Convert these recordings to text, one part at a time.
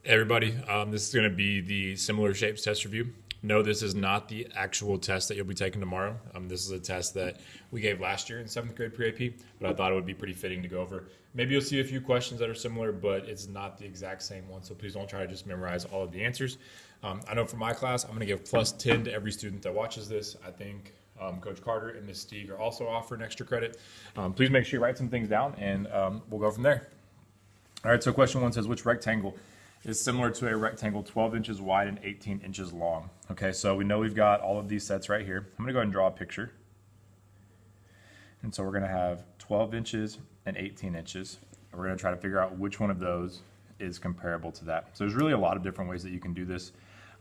Hey everybody, this is going to be the similar shapes test review. No, this is not the actual test that you'll be taking tomorrow. This is a test that we gave last year in 7th grade pre-AP, but I thought it would be pretty fitting to go over. Maybe you'll see a few questions that are similar, but it's not the exact same one, so please don't try to just memorize all of the answers. I know for my class, I'm going to give plus 10 to every student that watches this. I think Coach Carter and Ms. Stieg are also offering extra credit. Please make sure you write some things down, and we'll go from there. All right, so question 1 says, which rectangle is similar to a rectangle 12 inches wide and 18 inches long? Okay, so we know we've got all of these sets right here. I'm going to go ahead and draw a picture. And so we're going to have 12 inches and 18 inches. And we're going to try to figure out which one of those is comparable to that. So there's really a lot of different ways that you can do this.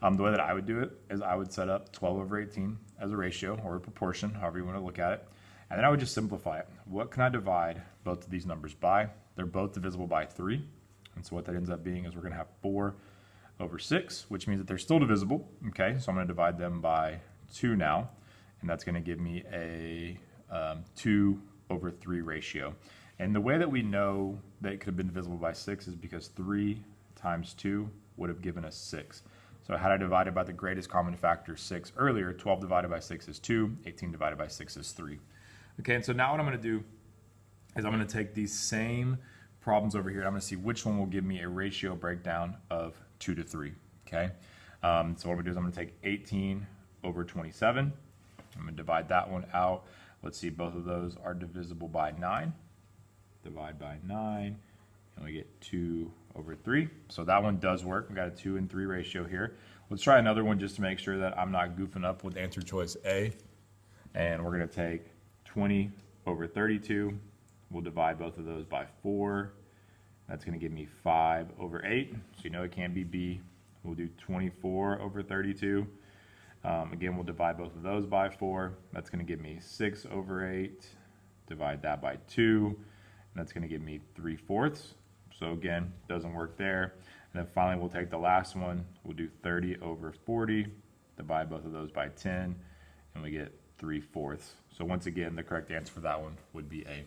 The way that I would do it is I would set up 12 over 18 as a ratio or a proportion, however you want to look at it. And then I would just simplify it. What can I divide both of these numbers by? They're both divisible by 3. And so what that ends up being is we're going to have 4 over 6, which means that they're still divisible. Okay, so I'm going to divide them by 2 now, and that's going to give me a 2 over 3 ratio. And the way that we know that it could have been divisible by 6 is because 3 times 2 would have given us 6. So had I divided by the greatest common factor, 6, earlier, 12 divided by 6 is 2, 18 divided by 6 is 3. Okay, and so now what I'm going to do is I'm going to take these same problems over here. I'm going to see which one will give me a ratio breakdown of 2 to 3. Okay, so what I'm going to do is I'm going to take 18 over 27. I'm going to divide that one out. Let's see, both of those are divisible by 9. Divide by 9, and we get 2 over 3. So that one does work. We've got a 2 and 3 ratio here. Let's try another one just to make sure that I'm not goofing up with answer choice A. And we're going to take 20 over 32. We'll divide both of those by 4. That's going to give me 5 over 8. So you know it can't be B. We'll do 24 over 32. Again, we'll divide both of those by 4. That's going to give me 6 over 8. Divide that by 2. And that's going to give me 3/4. So again, doesn't work there. And then finally, we'll take the last one. We'll do 30 over 40. Divide both of those by 10. And we get 3/4. So once again, the correct answer for that one would be A.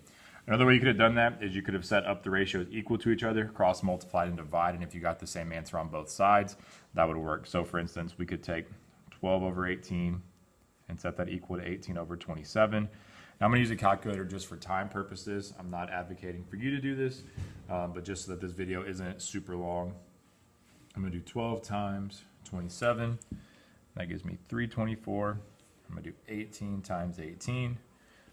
Another way you could have done that is you could have set up the ratios equal to each other, cross multiplied and divide, and if you got the same answer on both sides, that would work. So for instance, we could take 12 over 18 and set that equal to 18 over 27. Now I'm going to use a calculator just for time purposes. I'm not advocating for you to do this, but just so that this video isn't super long, I'm going to do 12 times 27. That gives me 324. I'm going to do 18 times 18.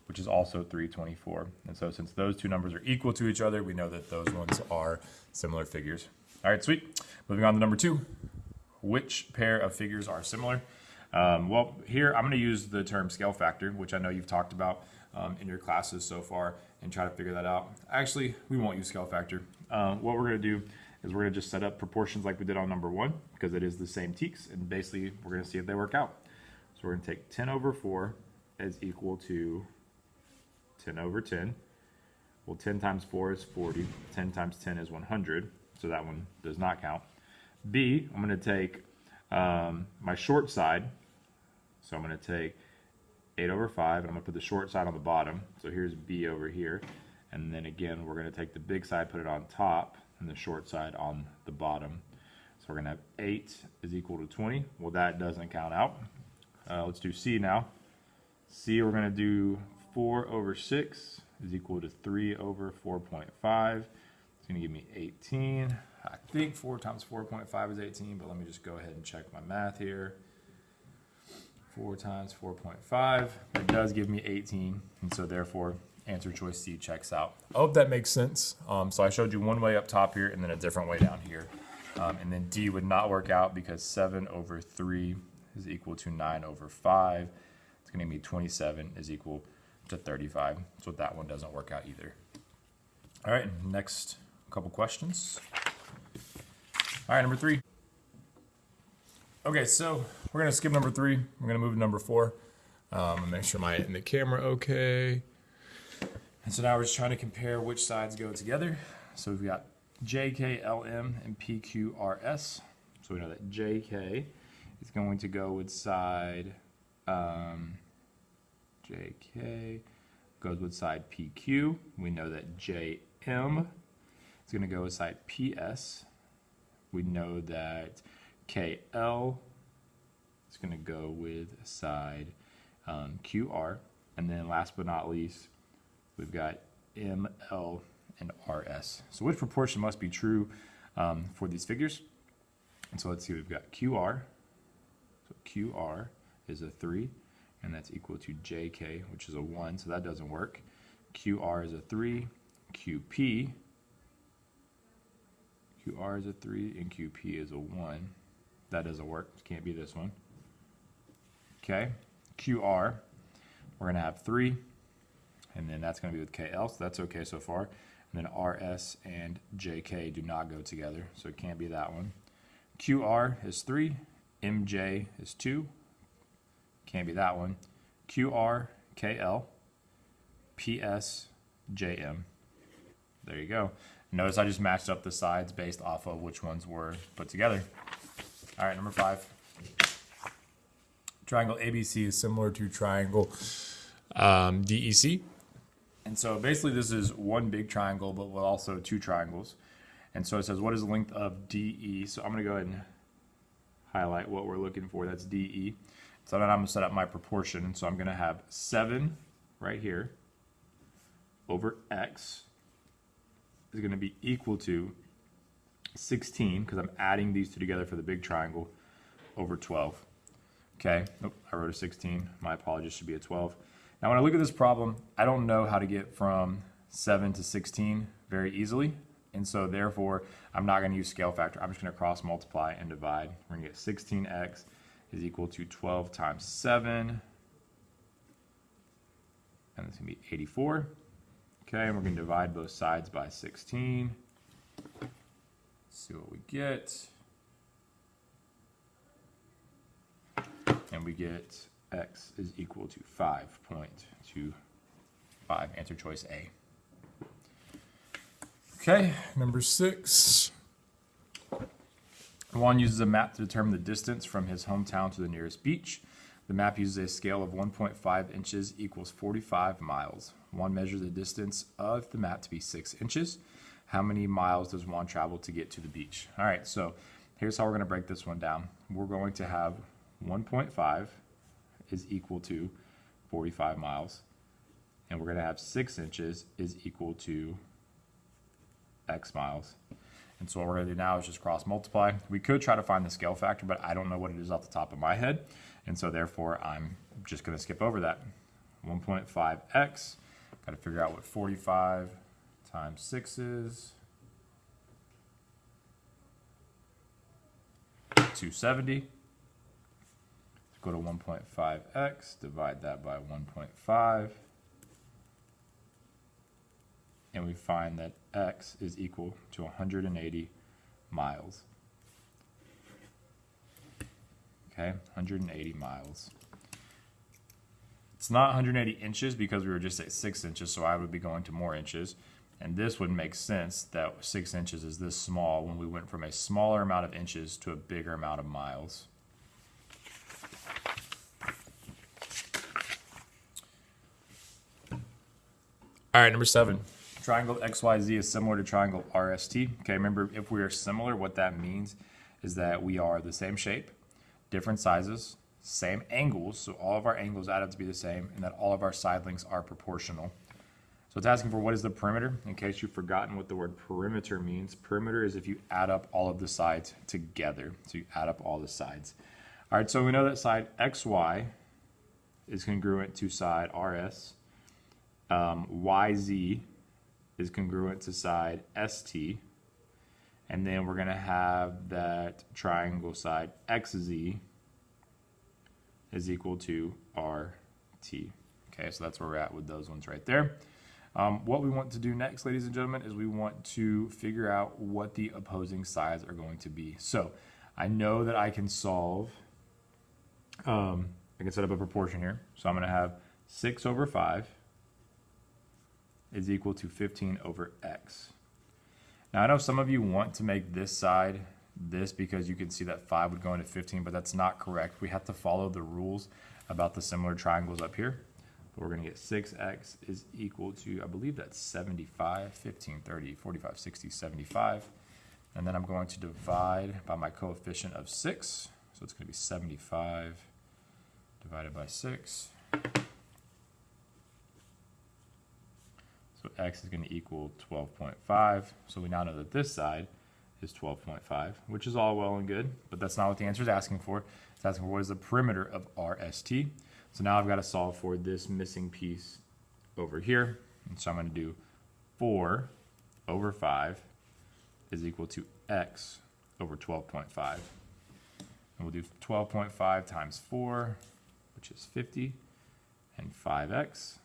Which is also 324. And so since those two numbers are equal to each other, we know that those ones are similar figures. All right, sweet. Moving on to number 2. Which pair of figures are similar? Well, here I'm going to use the term scale factor, which I know you've talked about in your classes so far, and try to figure that out. Actually, we won't use scale factor. What we're going to do is we're going to just set up proportions like we did on number 1, because it is the same TEKS, and basically we're going to see if they work out. So we're going to take 10 over 4 is equal to 10 over 10. Well, 10 times 4 is 40. 10 times 10 is 100. So that one does not count. B, I'm going to take my short side. So I'm going to take 8 over 5, and I'm going to put the short side on the bottom. So here's B over here. And then again, we're going to take the big side, put it on top, and the short side on the bottom. So we're going to have 8 is equal to 20. Well, that doesn't count out. Let's do C now. C, we're going to do 4 over 6 is equal to 3 over 4.5. It's going to give me 18. I think 4 times 4.5 is 18, but let me just go ahead and check my math here. 4 times 4.5, it does give me 18, and so therefore answer choice C checks out. I hope that makes sense. So I showed you one way up top here and then a different way down here. And then D would not work out because 7 over 3 is equal to 9 over 5. It's going to be 27 is equal to 35. So that one doesn't work out either. All right, next couple questions. All right, number 3. Okay, so we're going to skip number 3. We're going to move to number 4. Make sure I'm in the camera okay. And so now we're just trying to compare which sides go together. So we've got JK, LM, and PQRS. So we know that JK is going to go with side JK goes with side PQ. We know that JM is going to go with side PS. we know that KL is going to go with side QR. And then last but not least, we've got ML and RS. So which proportion must be true for these figures? And so let's see, we've got QR. So QR is a 3, and that's equal to JK, which is a 1, so that doesn't work. QR is a 3, QP is a 3, and QP is a 1. That doesn't work. Can't be this one. Okay, QR, we're going to have 3, and then that's going to be with KL, so that's okay so far. And then RS and JK do not go together, so it can't be that one. QR is 3, MJ is 2, can't be that one. QR, KL, PS, JM. There you go. Notice I just matched up the sides based off of which ones were put together. All right, number 5. Triangle ABC is similar to triangle DEC. And so basically this is one big triangle, but with also 2 triangles. And so it says, what is the length of DE? So I'm going to go ahead and highlight what we're looking for. That's DE. So then I'm going to set up my proportion. So I'm going to have 7 right here over X is going to be equal to 16, because I'm adding these two together for the big triangle, over 12. Okay, nope, I wrote a 16. My apologies, should be a 12. Now when I look at this problem, I don't know how to get from 7 to 16 very easily. And so therefore, I'm not going to use scale factor. I'm just going to cross multiply and divide. We're going to get 16x is equal to 12 times 7. And it's going to be 84. Okay, and we're going to divide both sides by 16. Let's see what we get. And we get x is equal to 5.25. Answer choice A. Okay, number 6. Juan uses a map to determine the distance from his hometown to the nearest beach. The map uses a scale of 1.5 inches equals 45 miles. Juan measures the distance of the map to be 6 inches. How many miles does Juan travel to get to the beach? All right, so here's how we're going to break this one down. We're going to have 1.5 is equal to 45 miles. And we're going to have 6 inches is equal to X miles. And so what we're going to do now is just cross multiply. We could try to find the scale factor, but I don't know what it is off the top of my head. And so therefore, I'm just going to skip over that. 1.5x, got to figure out what 45 times 6 is. 270. Go to 1.5x, divide that by 1.5. And we find that x is equal to 180 miles. Okay, 180 miles. It's not 180 inches because we were just at 6 inches, so I would be going to more inches. And this would make sense that 6 inches is this small when we went from a smaller amount of inches to a bigger amount of miles. All right, number 7. Triangle XYZ is similar to triangle RST. Okay, remember, if we are similar, what that means is that we are the same shape, different sizes, same angles, so all of our angles add up to be the same, and that all of our side lengths are proportional. So it's asking for what is the perimeter. In case you've forgotten what the word perimeter means, perimeter is if you add up all of the sides together. So you add up all the sides. All right, so we know that side XY is congruent to side RS. YZ is congruent to side ST. And then we're going to have that triangle side XZ is equal to RT. Okay, so that's where we're at with those ones right there. What we want to do next, ladies and gentlemen, is we want to figure out what the opposing sides are going to be. So I know that I can solve, I can set up a proportion here. So I'm going to have 6 over 5 is equal to 15 over x. Now I know some of you want to make this side this because you can see that 5 would go into 15, but that's not correct. We have to follow the rules about the similar triangles up here. But we're going to get 6x is equal to, I believe that's 75, 15, 30, 45, 60, 75. And then I'm going to divide by my coefficient of 6. So it's going to be 75 divided by 6. So x is going to equal 12.5. So we now know that this side is 12.5, which is all well and good, but that's not what the answer is asking for. It's asking for what is the perimeter of RST. So now I've got to solve for this missing piece over here. And so I'm going to do 4 over 5 is equal to x over 12.5. And we'll do 12.5 times 4, which is 50, and 5x.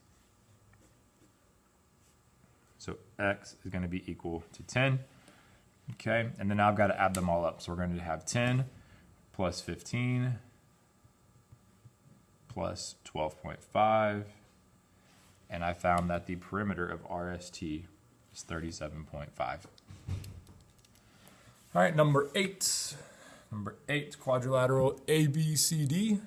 So x is going to be equal to 10. Okay, and then now I've got to add them all up. So we're going to have 10 plus 15 plus 12.5. And I found that the perimeter of RST is 37.5. All right, number 8. Number 8, quadrilateral ABCD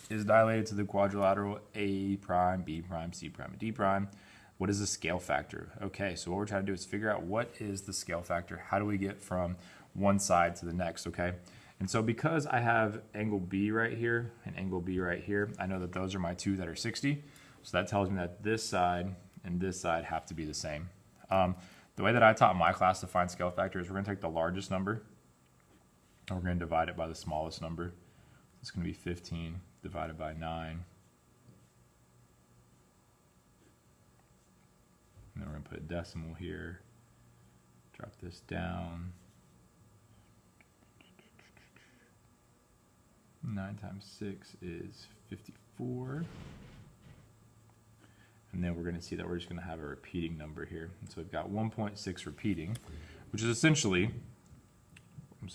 is dilated to the quadrilateral A prime, B prime, C prime, and D prime. What is the scale factor? Okay, so what we're trying to do is figure out what is the scale factor. How do we get from one side to the next, okay? And so because I have angle B right here and angle B right here, I know that those are my two that are 60. So that tells me that this side and this side have to be the same. The way that I taught my class to find scale factor is we're going to take the largest number and we're going to divide it by the smallest number. It's going to be 15 divided by 9. And then we're going to put a decimal here, drop this down. 9 times 6 is 54. And then we're going to see that we're just going to have a repeating number here. And so we've got 1.6 repeating, which is essentially, 1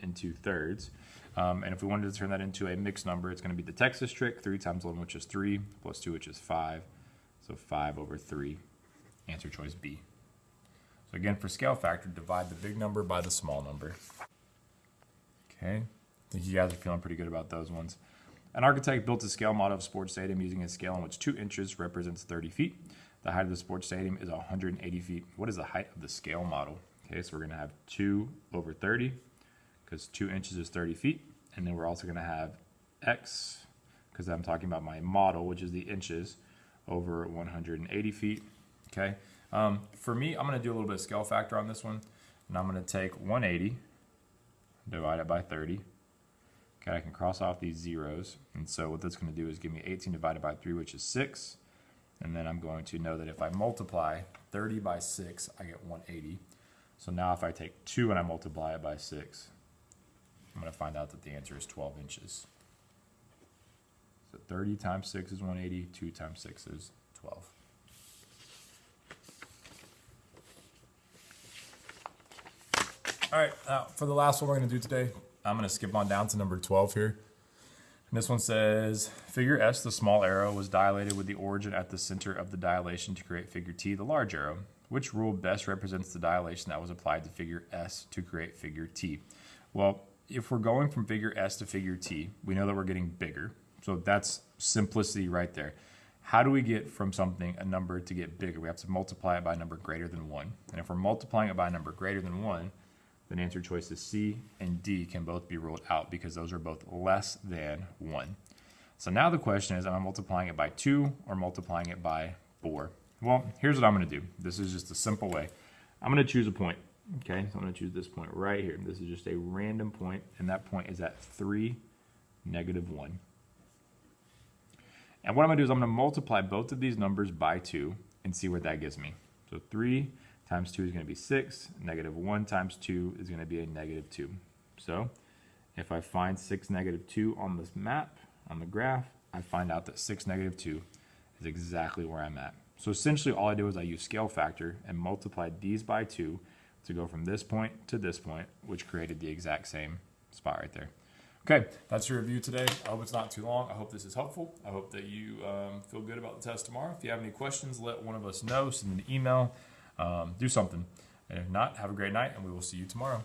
2/3. And if we wanted to turn that into a mixed number, it's going to be the Texas trick, 3 times 1, which is 3, plus 2, which is 5. So 5 over 3, answer choice B. So again, for scale factor, divide the big number by the small number. Okay, I think you guys are feeling pretty good about those ones. An architect built a scale model of sports stadium using a scale in which 2 inches represents 30 feet. The height of the sports stadium is 180 feet. What is the height of the scale model? Okay, so we're going to have 2 over 30, because 2 inches is 30 feet. And then we're also going to have x, because I'm talking about my model, which is the inches, over 180 feet. Okay, for me, I'm going to do a little bit of scale factor on this one, and I'm going to take 180, divide it by 30. Okay, I can cross off these zeros, and so what that's going to do is give me 18 divided by 3, which is 6, and then I'm going to know that if I multiply 30 by 6, I get 180. So now if I take 2 and I multiply it by 6, I'm going to find out that the answer is 12 inches. So 30 times 6 is 180, 2 times 6 is 12. All right, for the last one we're going to do today, I'm going to skip on down to number 12 here. And this one says, figure S, the small arrow, was dilated with the origin at the center of the dilation to create figure T, the large arrow. Which rule best represents the dilation that was applied to figure S to create figure T? Well, if we're going from figure S to figure T, we know that we're getting bigger. So that's simplicity right there. How do we get from something, a number, to get bigger? We have to multiply it by a number greater than 1. And if we're multiplying it by a number greater than 1, then answer choices C and D can both be ruled out because those are both less than 1. So now the question is, am I multiplying it by 2 or multiplying it by 4? Well, here's what I'm going to do. This is just a simple way. I'm going to choose a point. Okay, so I'm going to choose this point right here. This is just a random point, and that point is at 3, -1. And what I'm going to do is I'm going to multiply both of these numbers by 2 and see what that gives me. So 3 times 2 is going to be 6. -1 times 2 is going to be a -2. So if I find 6, -2 on this map, on the graph, I find out that 6, -2 is exactly where I'm at. So essentially all I do is I use scale factor and multiplied these by 2 to go from this point to this point, which created the exact same spot right there. Okay, that's your review today. I hope it's not too long. I hope this is helpful. I hope that you feel good about the test tomorrow. If you have any questions, let one of us know. Send an email. Do something. And if not, have a great night, and we will see you tomorrow.